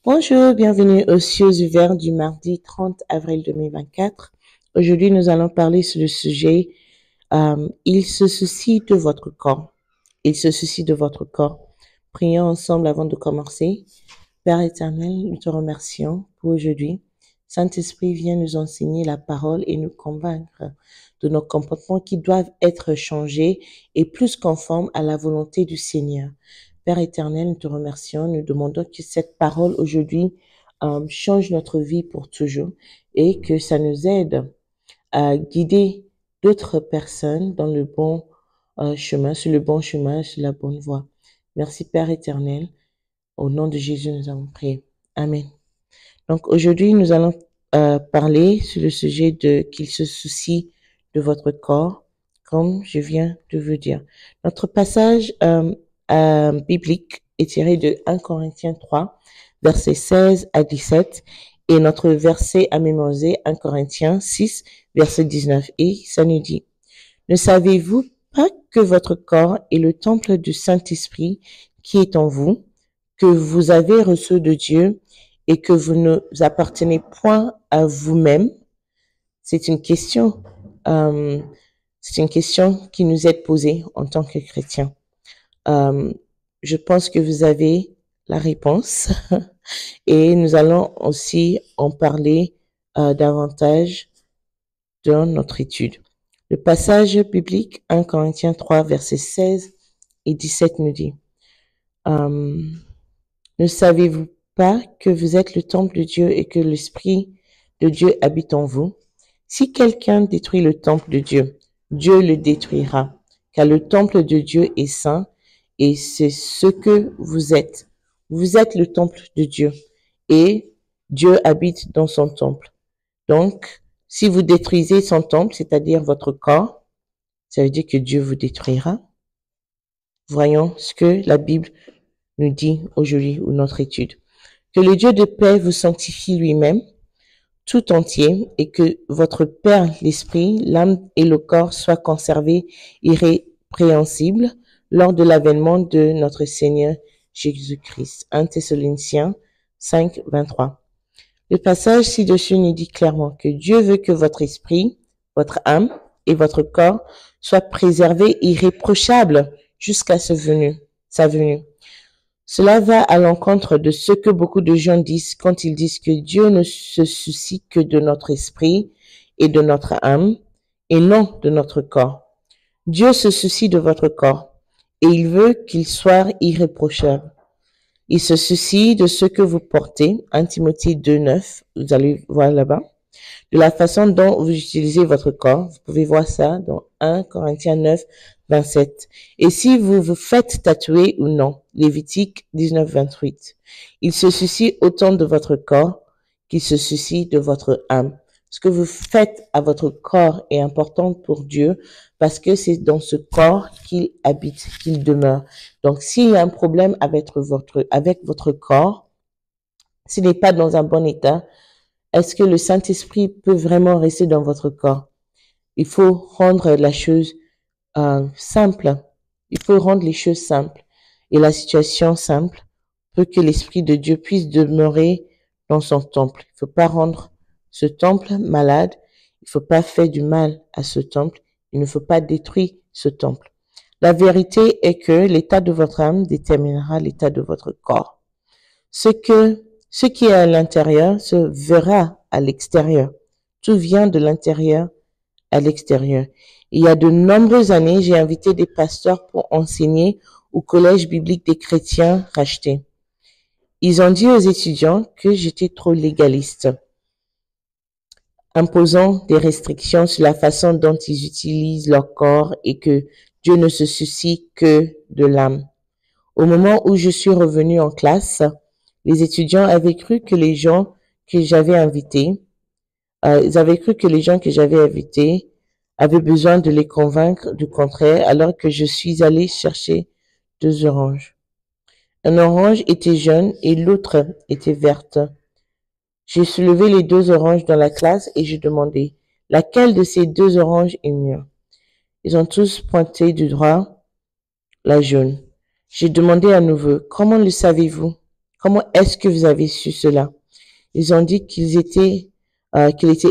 Bonjour, bienvenue aux cieux ouverts du mardi 30 avril 2024. Aujourd'hui, nous allons parler sur le sujet il se soucie de votre corps. Il se soucie de votre corps. Prions ensemble avant de commencer. Père éternel, nous te remercions pour aujourd'hui. Saint-Esprit, viens nous enseigner la parole et nous convaincre de nos comportements qui doivent être changés et plus conformes à la volonté du Seigneur. Père éternel, nous te remercions. Nous demandons que cette parole aujourd'hui change notre vie pour toujours et que ça nous aide à guider d'autres personnes dans le bon chemin, sur le bon chemin, sur la bonne voie. Merci Père éternel. Au nom de Jésus, nous avons prié. Amen. Donc aujourd'hui, nous allons parler sur le sujet de qu'il se soucie de votre corps, comme je viens de vous dire. Notre passage biblique est tiré de 1 Corinthiens 3, versets 16 à 17, et notre verset à mémoriser, 1 Corinthiens 6, verset 19, et ça nous dit: ne savez-vous pas que votre corps est le temple du Saint-Esprit qui est en vous, que vous avez reçu de Dieu et que vous ne appartenez point à vous-même? C'est une question qui nous est posée en tant que chrétiens. Je pense que vous avez la réponse et nous allons aussi en parler davantage dans notre étude. Le passage biblique 1 Corinthiens 3, versets 16 et 17 nous dit: ne savez-vous pas que vous êtes le temple de Dieu et que l'Esprit de Dieu habite en vous? Si quelqu'un détruit le temple de Dieu, Dieu le détruira, car le temple de Dieu est saint et c'est ce que vous êtes. Vous êtes le temple de Dieu et Dieu habite dans son temple. Donc, si vous détruisez son temple, c'est-à-dire votre corps, ça veut dire que Dieu vous détruira. Voyons ce que la Bible nous dit aujourd'hui ou notre étude. Que le Dieu de paix vous sanctifie lui-même tout entier et que votre Père, l'Esprit, l'âme et le corps soient conservés irrépréhensibles lors de l'avènement de notre Seigneur Jésus-Christ. 1 Thessaloniciens 5, 23. Le passage ci-dessus nous dit clairement que Dieu veut que votre esprit, votre âme et votre corps soient préservés irréprochables jusqu'à sa venue. Cela va à l'encontre de ce que beaucoup de gens disent quand ils disent que Dieu ne se soucie que de notre esprit et de notre âme et non de notre corps. Dieu se soucie de votre corps et il veut qu'il soit irréprochable. Il se soucie de ce que vous portez, 1 Timothée 2, 9, vous allez voir là-bas, de la façon dont vous utilisez votre corps. Vous pouvez voir ça dans 1 Corinthiens 9, 27. Et si vous vous faites tatouer ou non, Lévitique 19, 28. Il se soucie autant de votre corps qu'il se soucie de votre âme. Ce que vous faites à votre corps est important pour Dieu parce que c'est dans ce corps qu'il habite, qu'il demeure. Donc, s'il y a un problème avec votre corps, s'il n'est pas dans un bon état, est-ce que le Saint-Esprit peut vraiment rester dans votre corps? Il faut rendre la chose simple. Il faut rendre les choses simples et la situation simple pour que l'Esprit de Dieu puisse demeurer dans son temple. Il ne faut pas rendre ce temple malade. Il ne faut pas faire du mal à ce temple. Il ne faut pas détruire ce temple. La vérité est que l'état de votre âme déterminera l'état de votre corps. Ce qui est à l'intérieur se verra à l'extérieur. Tout vient de l'intérieur à l'extérieur. Il y a de nombreuses années, j'ai invité des pasteurs pour enseigner au collège biblique des chrétiens rachetés. Ils ont dit aux étudiants que j'étais trop légaliste, imposant des restrictions sur la façon dont ils utilisent leur corps et que Dieu ne se soucie que de l'âme. Au moment où je suis revenue en classe, les étudiants avaient cru que les gens que j'avais invités, avaient besoin de les convaincre du contraire, alors que je suis allée chercher 2 oranges. Un orange était jaune et l'autre était verte. J'ai soulevé les 2 oranges dans la classe et j'ai demandé: laquelle de ces 2 oranges est mieux? Ils ont tous pointé du doigt la jaune. J'ai demandé à nouveau: comment le savez-vous? Comment est-ce que vous avez su cela? Ils ont dit qu'il était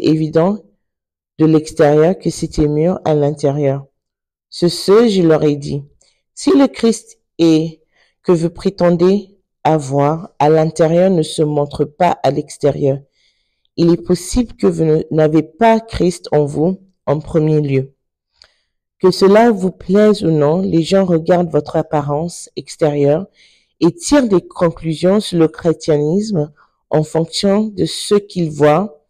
évident de l'extérieur que c'était mieux à l'intérieur. Je leur ai dit, si le Christ est que vous prétendez avoir à l'intérieur ne se montre pas à l'extérieur, il est possible que vous n'avez pas Christ en vous en premier lieu. Que cela vous plaise ou non, les gens regardent votre apparence extérieure et tirent des conclusions sur le chrétianisme en fonction de ce qu'ils voient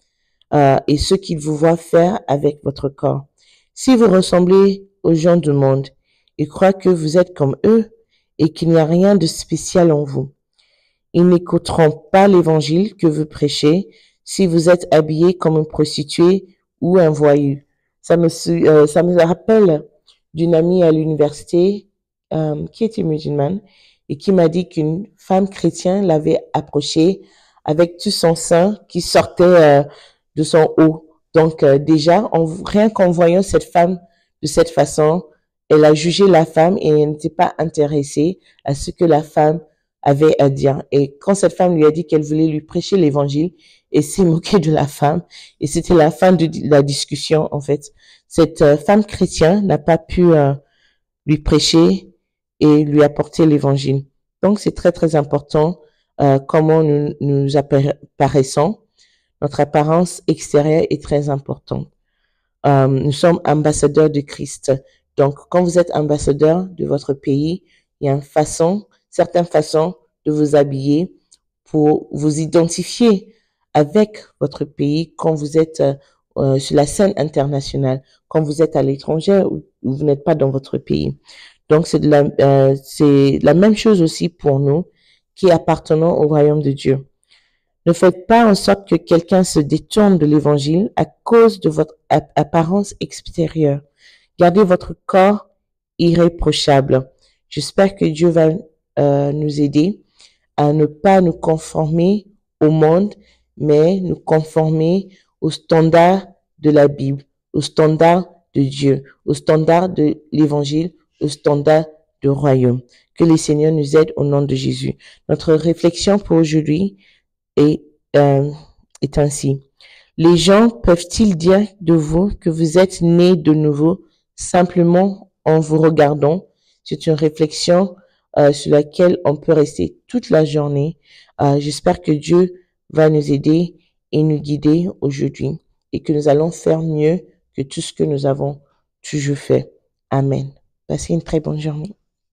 et ce qu'ils vous voient faire avec votre corps. Si vous ressemblez aux gens du monde, ils croient que vous êtes comme eux et qu'il n'y a rien de spécial en vous. Ils n'écouteront pas l'évangile que vous prêchez si vous êtes habillé comme une prostituée ou un voyou. Ça me rappelle d'une amie à l'université qui était musulmane et qui m'a dit qu'une femme chrétienne l'avait approchée avec tout son sein qui sortait de son haut. Donc déjà, rien qu'en voyant cette femme de cette façon, elle a jugé la femme et elle n'était pas intéressée à ce que la femme avait à dire. Et quand cette femme lui a dit qu'elle voulait lui prêcher l'évangile, elle s'est moquée de la femme. Et c'était la fin de la discussion, en fait. Cette femme chrétienne n'a pas pu lui prêcher et lui apporter l'évangile. Donc, c'est très, très important comment nous apparaissons. Notre apparence extérieure est très importante. Nous sommes ambassadeurs de Christ. Donc, quand vous êtes ambassadeur de votre pays, il y a certaines façons de vous habiller pour vous identifier avec votre pays quand vous êtes sur la scène internationale, quand vous êtes à l'étranger ou vous n'êtes pas dans votre pays. Donc, c'est la même chose aussi pour nous qui appartenons au royaume de Dieu. Ne faites pas en sorte que quelqu'un se détourne de l'évangile à cause de votre apparence extérieure. Gardez votre corps irréprochable. J'espère que Dieu va nous aider à ne pas nous conformer au monde, mais nous conformer aux standards de la Bible, aux standards de Dieu, aux standards de l'évangile, aux standards du royaume. Que les Seigneurs nous aident au nom de Jésus. Notre réflexion pour aujourd'hui est ainsi. Les gens peuvent-ils dire de vous que vous êtes né de nouveau simplement en vous regardant? C'est une réflexion sur laquelle on peut rester toute la journée. J'espère que Dieu va nous aider et nous guider aujourd'hui et que nous allons faire mieux que tout ce que nous avons toujours fait. Amen. Passez une très bonne journée.